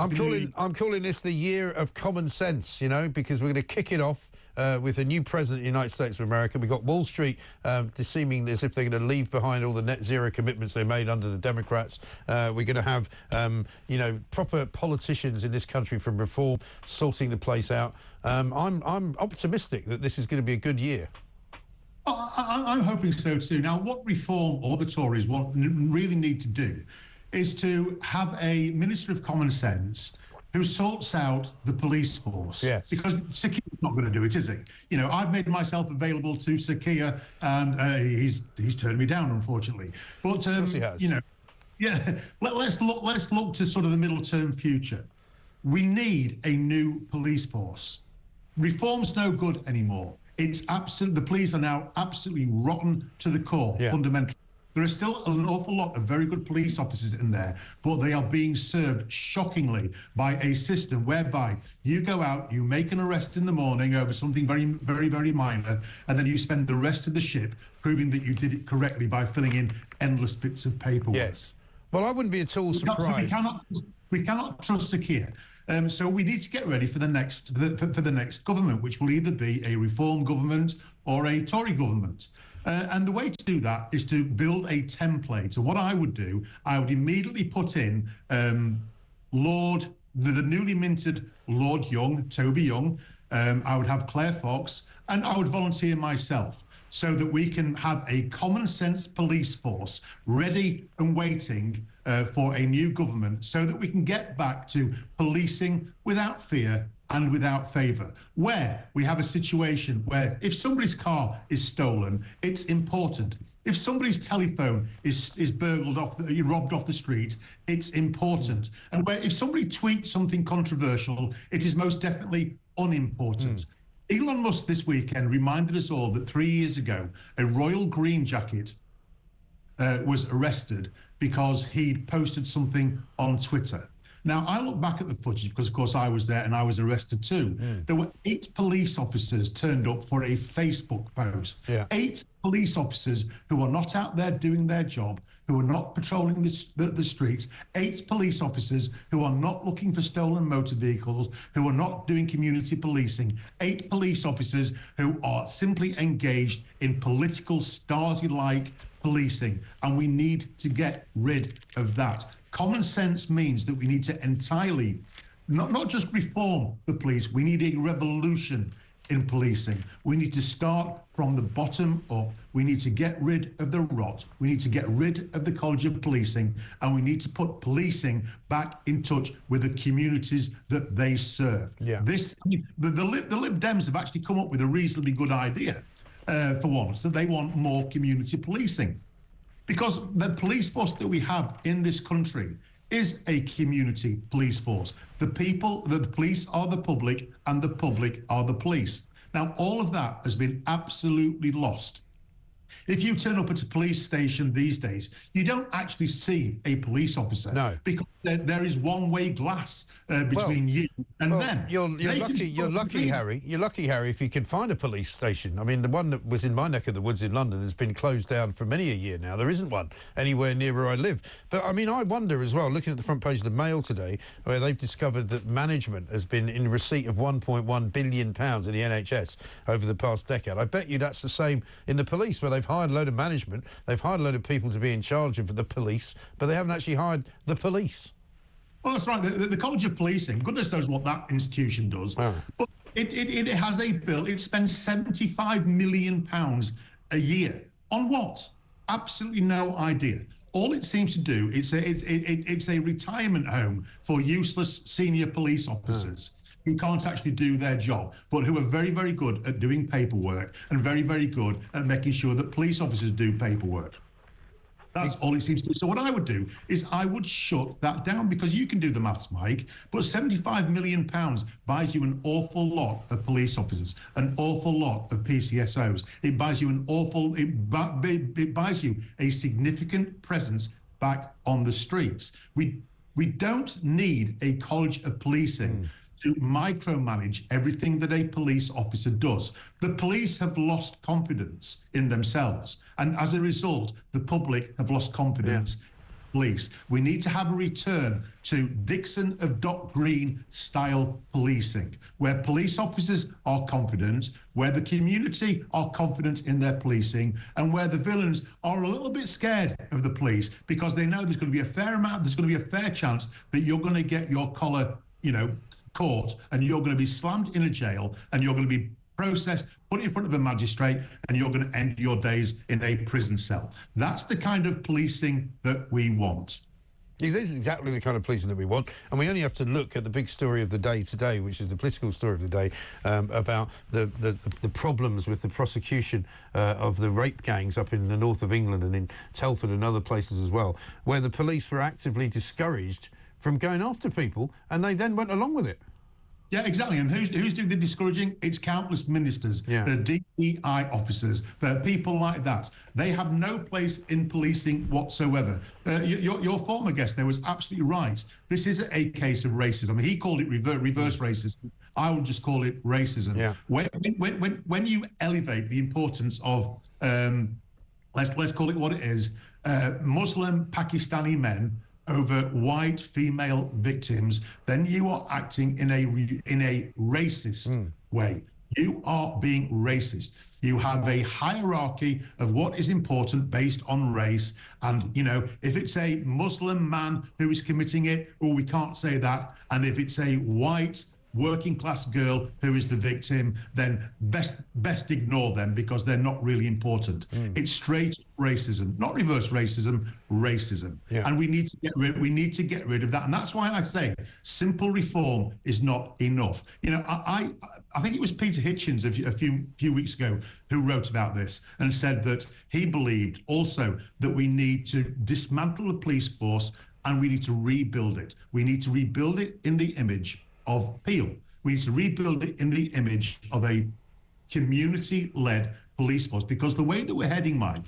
I'm calling this the year of common sense, you know, because we're going to kick it off with a new president of the United States of America. We've got Wall Street seeming as if they're going to leave behind all the net zero commitments they made under the Democrats. We're going to have, you know, proper politicians in this country from reform sorting the place out. I'm optimistic that this is going to be a good year. I'm hoping so too. Now, what reform or the Tories really need to do is to have a Minister of Common Sense who sorts out the police force. Yes. Because Sir Keir's not going to do it, is he? You know, I've made myself available to Sir Keir, and he's turned me down, unfortunately. But of course he has. you know, yeah, let's look to sort of the middle-term future. We need a new police force. Reform's no good anymore. It's the police are now absolutely rotten to the core, fundamentally. There are still an awful lot of very good police officers in there, but they are being served shockingly by a system whereby you go out, you make an arrest in the morning over something very, very, very minor, and then you spend the rest of the shift proving that you did it correctly by filling in endless bits of paperwork. Yes. Well, I wouldn't be at all surprised. We cannot trust Sir Keir. So we need to get ready for the next government, which will either be a reform government or a Tory government. And the way to do that is to build a template. So what I would do, I would immediately put in the newly minted Lord Young, Toby Young. I would have Claire Fox, and I would volunteer myself so that we can have a common sense police force ready and waiting for a new government so that we can get back to policing without fear and without favour, where we have a situation where if somebody's car is stolen, it's important. If somebody's telephone is burgled robbed off the street, it's important. And where if somebody tweets something controversial, it is most definitely unimportant. Elon Musk this weekend reminded us all that 3 years ago, a royal green jacket was arrested because he'd posted something on Twitter. Now, I look back at the footage because, of course, I was there and I was arrested too. There were 8 police officers turned up for a Facebook post. 8 police officers who are not out there doing their job, who are not patrolling the streets. 8 police officers who are not looking for stolen motor vehicles, who are not doing community policing. 8 police officers who are simply engaged in political Stasi-like policing. And we need to get rid of that. Common sense means that we need to entirely, not just reform the police, we need a revolution in policing. We need to start from the bottom up. We need to get rid of the rot. We need to get rid of the College of Policing, and we need to put policing back in touch with the communities that they serve. The Lib Dems have actually come up with a reasonably good idea for once, that they want more community policing. Because the police force that we have in this country is a community police force. The police are the public, and the public are the police. Now, all of that has been absolutely lost. If you turn up at a police station these days, you don't actually see a police officer. No. Because there is one-way glass between you and them. You're lucky, Harry. You're lucky, Harry, if you can find a police station. I mean, the one that was in my neck of the woods in London has been closed down for many a year now. There isn't one anywhere near where I live. But, I mean, I wonder as well, looking at the front page of the Mail today, where they've discovered that management has been in receipt of £1.1 billion in the NHS over the past decade. I bet you that's the same in the police, where they've hired a load of management, they've hired a load of people to be in charge of the police, but they haven't actually hired the police. Well, that's right. The College of Policing, goodness knows what that institution does. But it has a bill. It spends £75 million a year. On what? Absolutely no idea. All it seems to do, it's a retirement home for useless senior police officers who can't actually do their job, but who are very, very good at doing paperwork and very, very good at making sure that police officers do paperwork. That's all it seems to do. So what I would do is I would shut that down, because you can do the maths, Mike, but £75 million buys you an awful lot of police officers, an awful lot of PCSOs. It buys you it buys you a significant presence back on the streets. We don't need a College of Policing to micromanage everything that a police officer does. The police have lost confidence in themselves, and as a result, the public have lost confidence police. We need to have a return to Dixon of Dock Green style policing, where police officers are confident, where the community are confident in their policing, and where the villains are a little bit scared of the police because they know there's going to be a fair chance that you're going to get your collar, caught, and you're going to be slammed in a jail, and you're going to be processed, put in front of a magistrate, and you're going to end your days in a prison cell. That's the kind of policing that we want. This is exactly the kind of policing that we want, and we only have to look at the big story of the day today, which is the political story of the day, about the problems with the prosecution of the rape gangs up in the north of England and in Telford and other places as well, where the police were actively discouraged from going after people, and they then went along with it. Yeah, exactly. And who's doing the discouraging? It's countless ministers, the DEI officers, people like that. They have no place in policing whatsoever. Your former guest there was absolutely right. This is a case of racism. I mean, he called it reverse racism. I would just call it racism. Yeah. When you elevate the importance of, let's call it what it is, Muslim Pakistani men over white female victims, then you are acting in a racist way. You are being racist. You have a hierarchy of what is important based on race. And, if it's a Muslim man who is committing it, we can't say that. And if it's a white working class girl who is the victim, then best ignore them because they're not really important. It's straight racism, not reverse racism, racism. Yeah. And we need to get rid of that. And that's why I say simple reform is not enough. I think it was Peter Hitchens a few weeks ago who wrote about this and said that he believed also that we need to dismantle the police force and we need to rebuild it. We need to rebuild it in the image of Peel. We need to rebuild it in the image of a community-led police force, because the way that we're heading, Mike,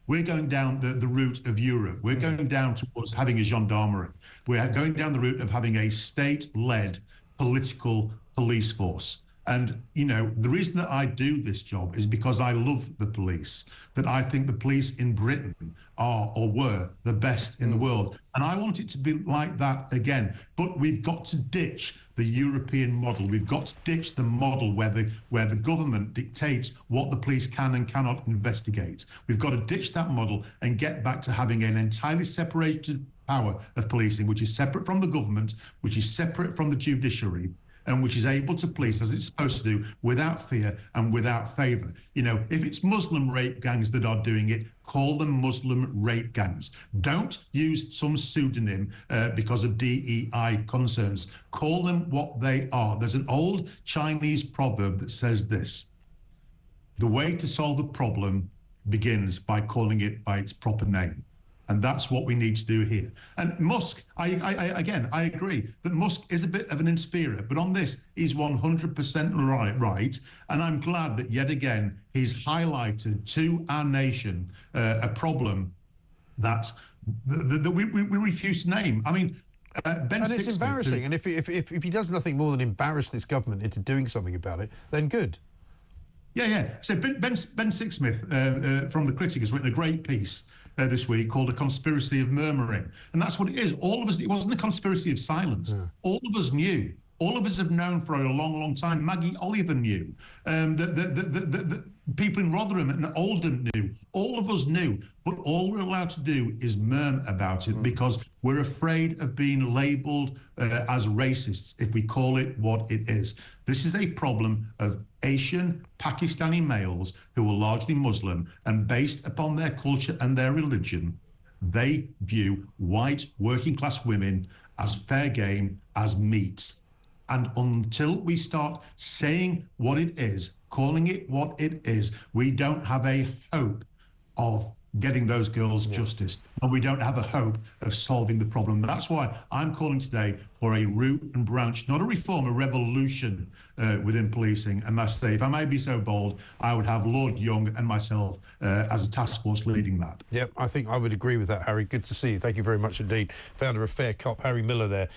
we're going down the route of Europe. We're going down towards having a gendarmerie. We're going down the route of having a state-led political police force. And, the reason that I do this job is because I love the police, that I think the police in Britain are or were the best in the world. And I want it to be like that again. But we've got to ditch the European model. We've got to ditch the model where the government dictates what the police can and cannot investigate. We've got to ditch that model and get back to having an entirely separated power of policing, which is separate from the government, which is separate from the judiciary, and which is able to police as it's supposed to do without fear and without favour. If it's Muslim rape gangs that are doing it, call them Muslim rape gangs. Don't use some pseudonym because of DEI concerns. Call them what they are. There's an old Chinese proverb that says this: the way to solve a problem begins by calling it by its proper name. And that's what we need to do here. And Musk, I agree that Musk is a bit of an interferer, but on this, he's 100% right. And I'm glad that yet again, he's highlighted to our nation a problem that we refuse to name. I mean, Ben and it's embarrassing. And if he does nothing more than embarrass this government into doing something about it, then good. Yeah. So Ben Sixsmith from The Critic has written a great piece this week called A Conspiracy of Murmuring. And that's what it is. All of us, it wasn't a conspiracy of silence. Yeah. All of us knew. All of us have known for a long, long time. Maggie Oliver knew. The people in Rotherham and Oldham knew. All of us knew. But all we're allowed to do is murmur about it because we're afraid of being labelled as racists if we call it what it is. This is a problem of Asian Pakistani males who are largely Muslim, and based upon their culture and their religion, they view white working class women as fair game, as meat. And until we start saying what it is, calling it what it is, we don't have a hope of getting those girls justice, and we don't have a hope of solving the problem. That's why I'm calling today for a root and branch, not a reform, a revolution within policing. And I say, if I may be so bold, I would have Lord Young and myself as a task force leading that. Yep, I think I would agree with that, Harry. Good to see you. Thank you very much indeed. Founder of Fair Cop, Harry Miller there.